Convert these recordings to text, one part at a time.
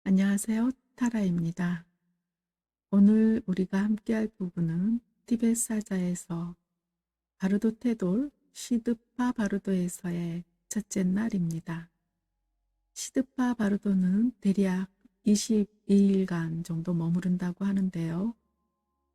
안녕하세요. 타라입니다. 오늘 우리가 함께할 부분은 티벳 사자에서 바르도 테돌 시드파 바르도에서의 첫째 날입니다. 시드파 바르도는 대략 22일간 정도 머무른다고 하는데요.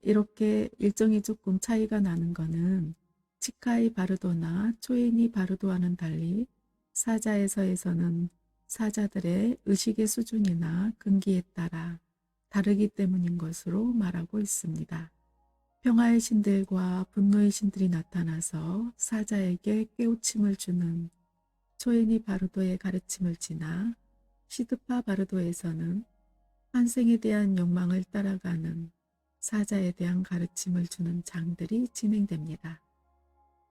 이렇게 일정이 조금 차이가 나는 것은 치카이 바르도나 초에니 바르도와는 달리 사자에서에서는 사자들의 의식의 수준이나 근기에 따라 다르기 때문인 것으로 말하고 있습니다. 평화의 신들과 분노의 신들이 나타나서 사자에게 깨우침을 주는 초에니 바르도의 가르침을 지나 시드파 바르도에서는 환생에 대한 욕망을 따라가는 사자에 대한 가르침을 주는 장들이 진행됩니다.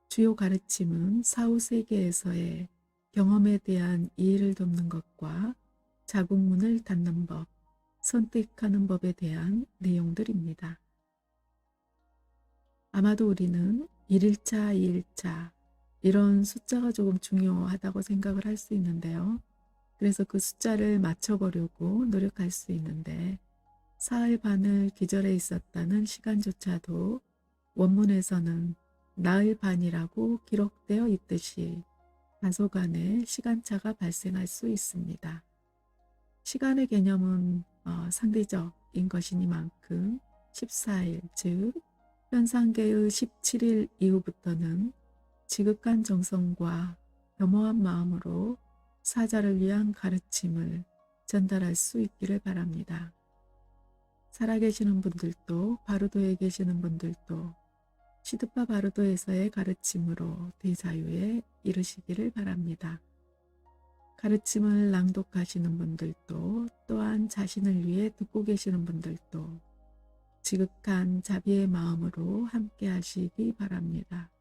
주요 가르침은 사후세계에서의 경험에 대한 이해를 돕는 것과 자국문을 닫는 법, 선택하는 법에 대한 내용들입니다. 아마도 우리는 1일차, 2일차 이런 숫자가 조금 중요하다고 생각을 할 수 있는데요. 그래서 그 숫자를 맞춰보려고 노력할 수 있는데 사흘 반을 기절해 있었다는 시간조차도 원문에서는 나흘 반이라고 기록되어 있듯이 다소간의 시간차가 발생할 수 있습니다. 시간의 개념은 상대적인 것이니만큼 14일, 즉 현상계의 17일 이후부터는 지극한 정성과 겸허한 마음으로 사자를 위한 가르침을 전달할 수 있기를 바랍니다. 살아계시는 분들도 바르도에 계시는 분들도 시드파 바르도에서의 가르침으로 대자유에 이르시기를 바랍니다. 가르침을 낭독하시는 분들도 또한 자신을 위해 듣고 계시는 분들도 지극한 자비의 마음으로 함께 하시기 바랍니다.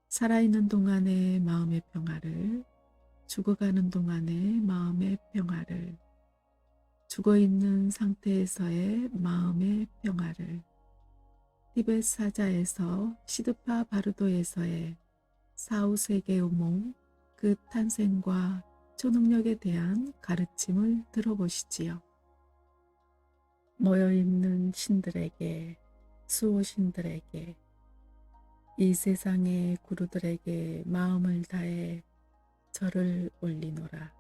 살아있는 동안의 마음의 평화를, 죽어가는 동안의 마음의 평화를, 죽어있는 상태에서의 마음의 평화를, 티벳 사자에서 시드파 바르도에서의 사후세계의 몸, 그 탄생과 초능력에 대한 가르침을 들어보시지요. 모여있는 신들에게, 수호신들에게, 이 세상의 구루들에게 마음을 다해 절을 올리노라.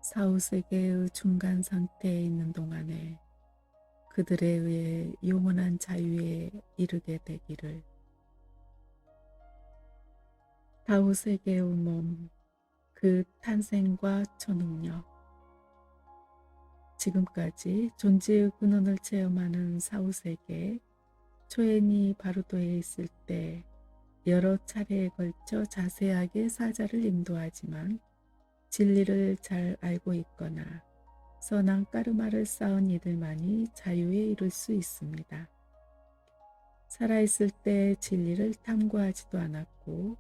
사후세계의 중간 상태에 있는 동안에 그들에 의해 영원한 자유에 이르게 되기를. 사후세계의 몸, 그 탄생과 초능력, 지금까지 존재의 근원을 체험하는 사후세계, 초엔이 바르도에 있을 때 여러 차례에 걸쳐 자세하게 사자를 인도하지만 진리를 잘 알고 있거나 선한 까르마를 쌓은 이들만이 자유에 이를 수 있습니다. 살아있을 때 진리를 탐구하지도 않았고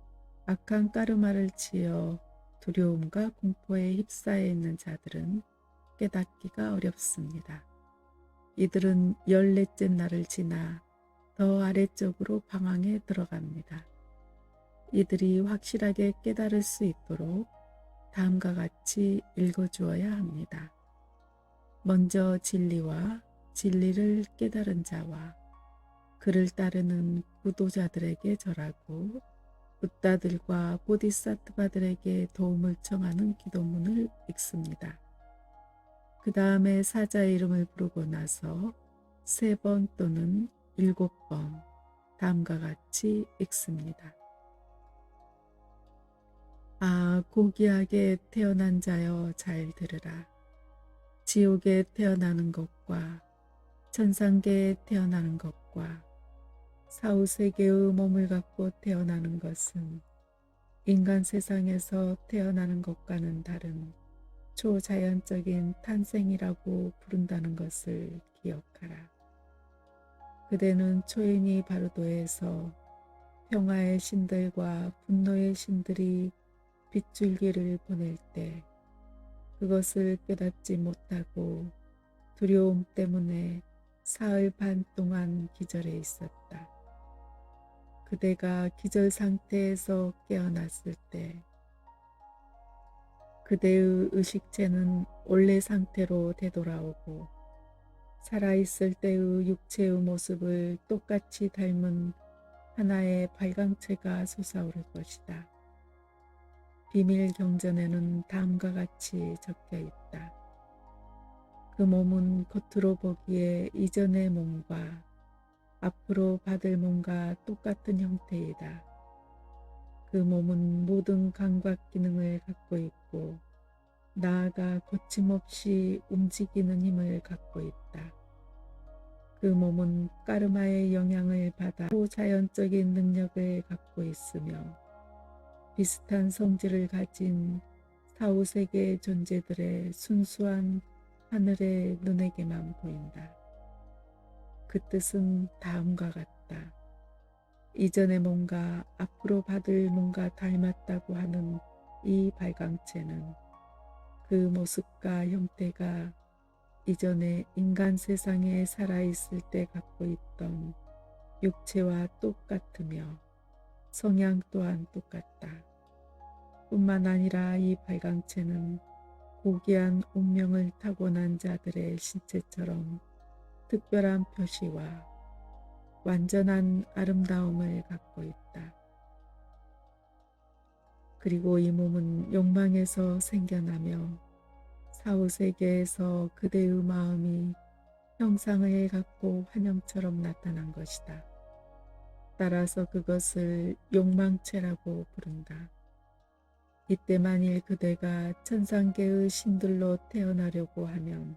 악한 까르마를 지어 두려움과 공포에 휩싸여 있는 자들은 깨닫기가 어렵습니다. 이들은 14째 날을 지나 더 아래쪽으로 방황에 들어갑니다. 이들이 확실하게 깨달을 수 있도록 다음과 같이 읽어주어야 합니다. 먼저 진리와 진리를 깨달은 자와 그를 따르는 구도자들에게 절하고 붓다들과 보디사트바들에게 도움을 청하는 기도문을 읽습니다. 그 다음에 사자의 이름을 부르고 나서 3번 또는 7번 다음과 같이 읽습니다. 아, 고귀하게 태어난 자여 잘 들으라. 지옥에 태어나는 것과 천상계에 태어나는 것과 사후세계의 몸을 갖고 태어나는 것은 인간 세상에서 태어나는 것과는 다른 초자연적인 탄생이라고 부른다는 것을 기억하라. 그대는 초인이 바르도에서 평화의 신들과 분노의 신들이 빗줄기를 보낼 때 그것을 깨닫지 못하고 두려움 때문에 사흘 반 동안 기절해 있었다. 그대가 기절 상태에서 깨어났을 때 그대의 의식체는 원래 상태로 되돌아오고 살아있을 때의 육체의 모습을 똑같이 닮은 하나의 발광체가 솟아오를 것이다. 비밀 경전에는 다음과 같이 적혀 있다. 그 몸은 겉으로 보기에 이전의 몸과 앞으로 받을 몸과 똑같은 형태이다. 그 몸은 모든 감각 기능을 갖고 있고 나아가 거침없이 움직이는 힘을 갖고 있다. 그 몸은 까르마의 영향을 받아 초자연적인 능력을 갖고 있으며 비슷한 성질을 가진 사후세계의 존재들의 순수한 하늘의 눈에게만 보인다. 그 뜻은 다음과 같다. 이전의 몸과 앞으로 받을 몸과 닮았다고 하는 이 발광체는 그 모습과 형태가 이전에 인간 세상에 살아있을 때 갖고 있던 육체와 똑같으며 성향 또한 똑같다. 뿐만 아니라 이 발광체는 고귀한 운명을 타고난 자들의 신체처럼 특별한 표시와 완전한 아름다움을 갖고 있다. 그리고 이 몸은 욕망에서 생겨나며 사후세계에서 그대의 마음이 형상을 갖고 환영처럼 나타난 것이다. 따라서 그것을 욕망체라고 부른다. 이때 만일 그대가 천상계의 신들로 태어나려고 하면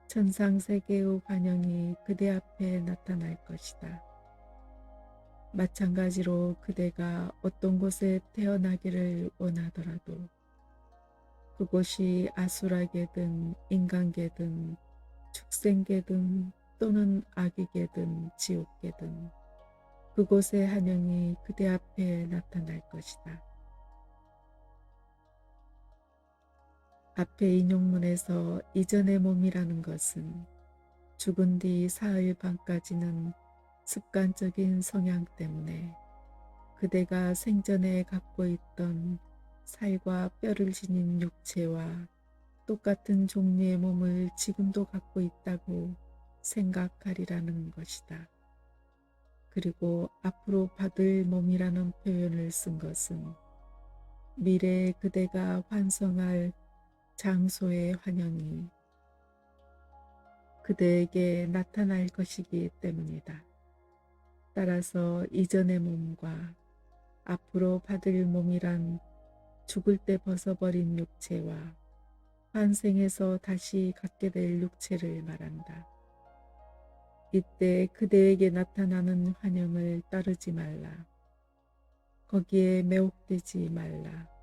천상세계의 환영이 그대 앞에 나타날 것이다. 마찬가지로 그대가 어떤 곳에 태어나기를 원하더라도 그곳이 아수라계든 인간계든 축생계든 또는 아기계든 지옥계든 그곳의 한영이 그대 앞에 나타날 것이다. 앞의 인용문에서 이전의 몸이라는 것은 죽은 뒤 사흘 반까지는 습관적인 성향 때문에 그대가 생전에 갖고 있던 살과 뼈를 지닌 육체와 똑같은 종류의 몸을 지금도 갖고 있다고 생각하리라는 것이다. 그리고 앞으로 받을 몸이라는 표현을 쓴 것은 미래에 그대가 환성할 장소의 환영이 그대에게 나타날 것이기 때문이다. 따라서 이전의 몸과 앞으로 받을 몸이란 죽을 때 벗어버린 육체와 환생에서 다시 갖게 될 육체를 말한다. 이때 그대에게 나타나는 환영을 따르지 말라. 거기에 매혹되지 말라.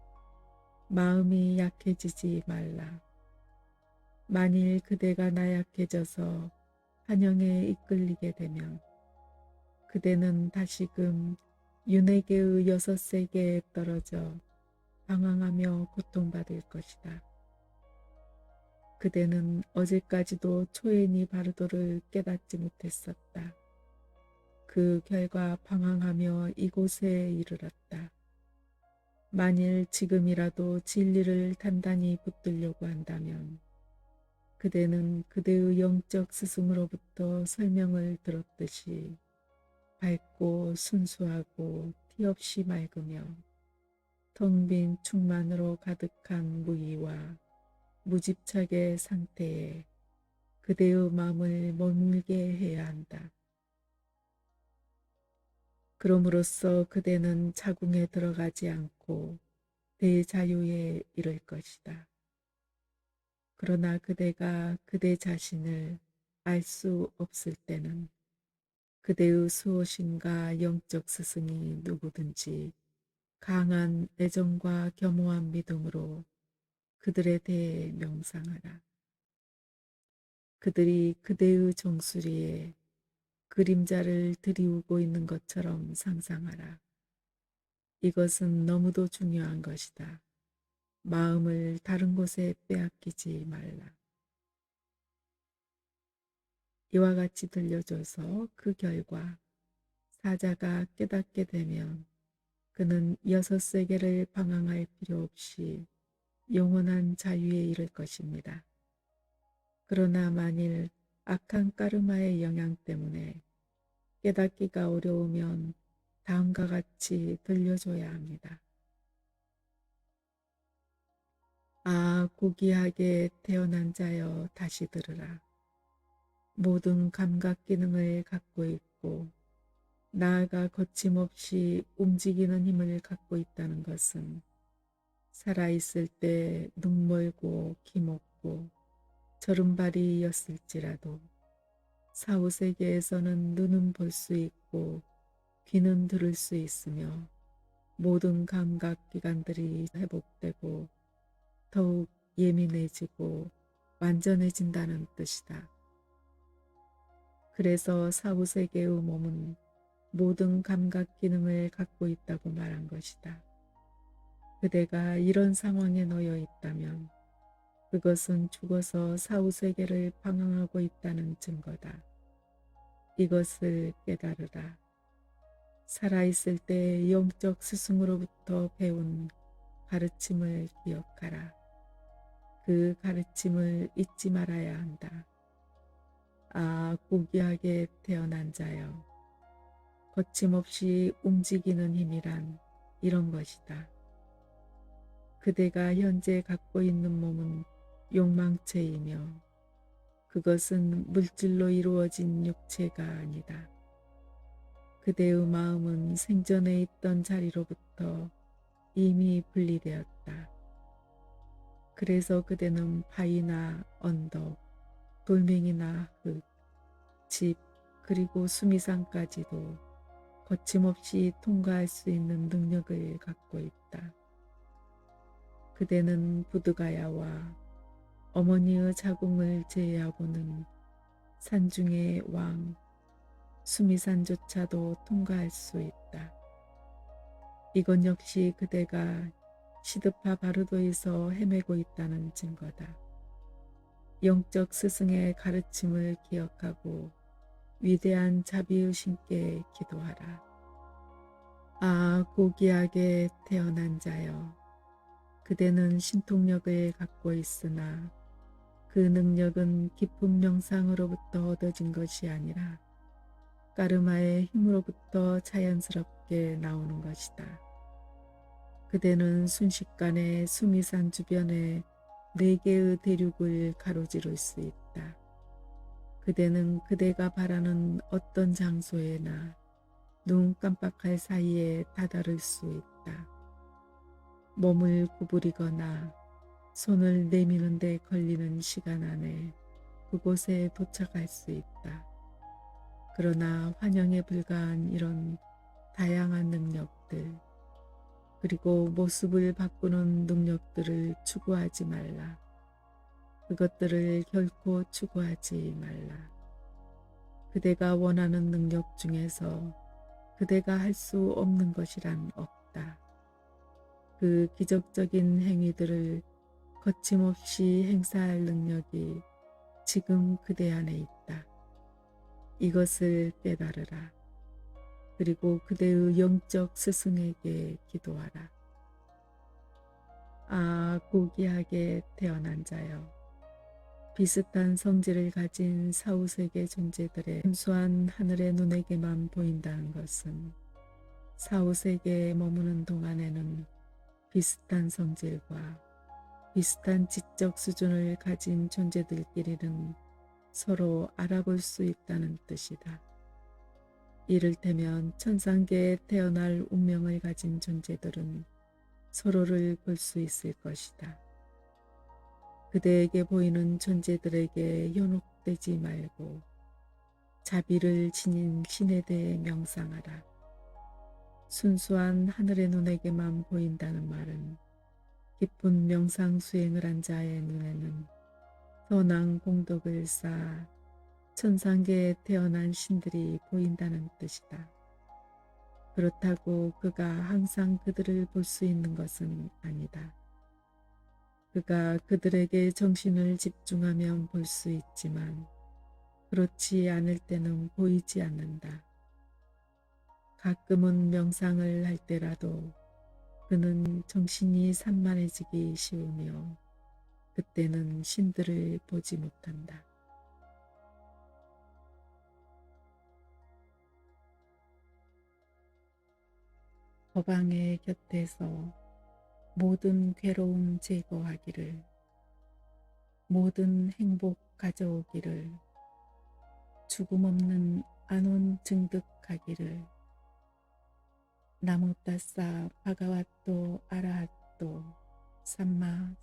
마음이 약해지지 말라. 만일 그대가 나약해져서 환영에 이끌리게 되면 그대는 다시금 윤회계의 6세계에 떨어져 방황하며 고통받을 것이다. 그대는 어제까지도 초엔이 바르도를 깨닫지 못했었다. 그 결과 방황하며 이곳에 이르렀다. 만일 지금이라도 진리를 단단히 붙들려고 한다면 그대는 그대의 영적 스승으로부터 설명을 들었듯이 밝고 순수하고 티 없이 맑으며 텅 빈 충만으로 가득한 무의와 무집착의 상태에 그대의 마음을 머물게 해야 한다. 그럼으로써 그대는 자궁에 들어가지 않고 대자유에 이를 것이다. 그러나 그대가 그대 자신을 알 수 없을 때는 그대의 수호신과 영적 스승이 누구든지 강한 애정과 겸허한 믿음으로 그들에 대해 명상하라. 그들이 그대의 정수리에 그림자를 들이우고 있는 것처럼 상상하라. 이것은 너무도 중요한 것이다. 마음을 다른 곳에 빼앗기지 말라. 이와 같이 들려줘서 그 결과 사자가 깨닫게 되면 그는 6세계를 방황할 필요 없이 영원한 자유에 이를 것입니다. 그러나 만일 악한 까르마의 영향 때문에 깨닫기가 어려우면 다음과 같이 들려줘야 합니다. 아, 고귀하게 태어난 자여 다시 들으라. 모든 감각 기능을 갖고 있고 나아가 거침없이 움직이는 힘을 갖고 있다는 것은 살아있을 때 눈멀고 귀먹고 저른발이였을지라도 사후세계에서는 눈은 볼 수 있고 귀는 들을 수 있으며 모든 감각 기관들이 회복되고 더욱 예민해지고 완전해진다는 뜻이다. 그래서 사후세계의 몸은 모든 감각 기능을 갖고 있다고 말한 것이다. 그대가 이런 상황에 놓여 있다면 그것은 죽어서 사후세계를 방황하고 있다는 증거다. 이것을 깨달으라. 살아있을 때 영적 스승으로부터 배운 가르침을 기억하라. 그 가르침을 잊지 말아야 한다. 아, 고귀하게 태어난 자여. 거침없이 움직이는 힘이란 이런 것이다. 그대가 현재 갖고 있는 몸은 욕망체이며 그것은 물질로 이루어진 육체가 아니다. 그대의 마음은 생전에 있던 자리로부터 이미 분리되었다. 그래서 그대는 바위나 언덕, 돌멩이나 흙, 집, 그리고 수미산까지도 거침없이 통과할 수 있는 능력을 갖고 있다. 그대는 부드가야와 어머니의 자궁을 제외하고는 산중의 왕, 수미산조차도 통과할 수 있다. 이건 역시 그대가 시드파 바르도에서 헤매고 있다는 증거다. 영적 스승의 가르침을 기억하고 위대한 자비의신께 기도하라. 아, 고귀하게 태어난 자여. 그대는 신통력을 갖고 있으나 그 능력은 깊은 명상으로부터 얻어진 것이 아니라 까르마의 힘으로부터 자연스럽게 나오는 것이다. 그대는 순식간에 수미산 주변에 4개의 대륙을 가로지를 수 있다. 그대는 그대가 바라는 어떤 장소에나 눈 깜빡할 사이에 다다를 수 있다. 몸을 구부리거나 손을 내미는 데 걸리는 시간 안에 그곳에 도착할 수 있다. 그러나 환영에 불과한 이런 다양한 능력들, 그리고 모습을 바꾸는 능력들을 추구하지 말라. 그것들을 결코 추구하지 말라. 그대가 원하는 능력 중에서 그대가 할 수 없는 것이란 없다. 그 기적적인 행위들을 거침없이 행사할 능력이 지금 그대 안에 있다. 이것을 깨달으라. 그리고 그대의 영적 스승에게 기도하라. 아, 고귀하게 태어난 자여. 비슷한 성질을 가진 사후세계 존재들의 순수한 하늘의 눈에게만 보인다는 것은 사후세계에 머무는 동안에는 비슷한 성질과 비슷한 지적 수준을 가진 존재들끼리는 서로 알아볼 수 있다는 뜻이다. 이를테면 천상계에 태어날 운명을 가진 존재들은 서로를 볼 수 있을 것이다. 그대에게 보이는 존재들에게 현혹되지 말고 자비를 지닌 신에 대해 명상하라. 순수한 하늘의 눈에게만 보인다는 말은 깊은 명상 수행을 한 자의 눈에는 선한 공덕을 쌓아 천상계에 태어난 신들이 보인다는 뜻이다. 그렇다고 그가 항상 그들을 볼 수 있는 것은 아니다. 그가 그들에게 정신을 집중하면 볼 수 있지만 그렇지 않을 때는 보이지 않는다. 가끔은 명상을 할 때라도 그는 정신이 산만해지기 쉬우며 그때는 신들을 보지 못한다. 서방의 곁에서 모든 괴로움 제거하기를, 모든 행복 가져오기를, 죽음 없는 안온 증득하기를. 나모따사 바가와또 아라핫또 삼마